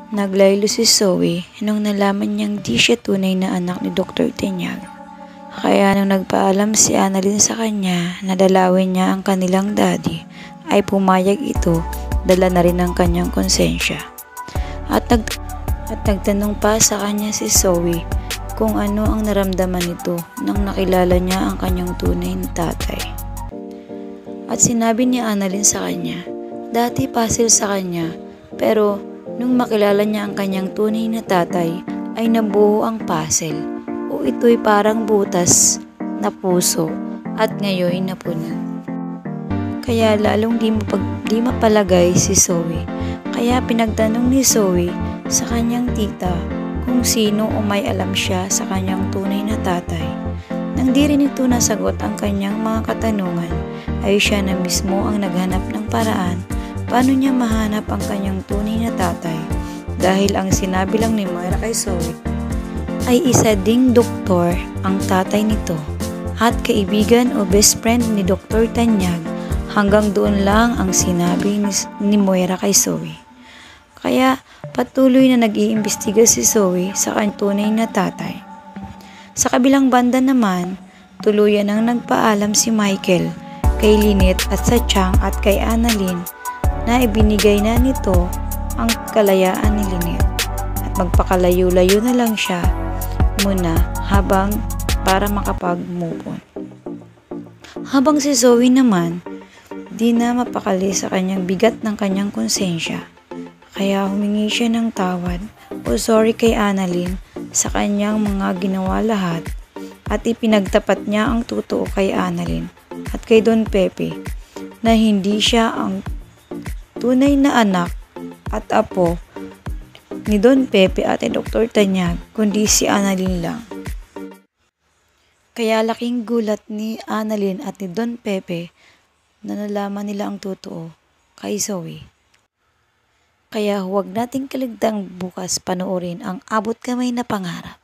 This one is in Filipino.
Naglaylo si Zoe nung nalaman niyang di siya tunay na anak ni Dr. Tenyag. Kaya nung nagpaalam si Annalyn sa kanya na dalawin niya ang kanilang daddy, ay pumayag ito, dala na rin ang kanyang konsensya. At nagtanong pa sa kanya si Zoe kung ano ang naramdaman nito nang nakilala niya ang kanyang tunay na tatay. At sinabi ni Annalyn sa kanya, dati puzzle sa kanya, pero nung makilala niya ang kanyang tunay na tatay ay nabuo ang puzzle o ito'y parang butas na puso at ngayon napunan. Kaya lalong di mapalagay si Zoe, kaya pinagtanong ni Zoe sa kanyang tita kung sino o may alam siya sa kanyang tunay na tatay. Nang di rin ito nasagot ang kanyang mga katanungan, ay siya na mismo ang naghanap ng paraan paano niya mahanap ang kanyang tunay na tatay, dahil ang sinabi lang ni Moira kay Zoe ay isa ding doktor ang tatay nito at kaibigan o best friend ni Dr. Tanyag. Hanggang doon lang ang sinabi ni Moira kay Zoe. Kaya patuloy na nag-iimbestiga si Zoe sa kanyang tunay na tatay. Sa kabilang banda naman, tuluyan ang nagpaalam si Michael kay Lynette at sa Chang at kay Annalyn na ibinigay na nito ang kalayaan ni Lynette at magpakalayo-layo na lang siya muna habang para makapag-move on. Habang si Zoe naman, di na mapakali sa kanyang bigat ng kanyang konsensya, kaya humingi siya ng tawad o sorry kay Annalyn sa kanyang mga ginawa lahat at ipinagtapat niya ang totoo kay Annalyn at kay Don Pepe na hindi siya ang tunay na anak at apo ni Don Pepe at ni Dr. Tanyag, kundi si Annalyn lang. Kaya laking gulat ni Annalyn at ni Don Pepe na nalaman nila ang totoo kay Zoe. Kaya huwag nating kaligtang bukas panoorin ang Abot Kamay na Pangarap.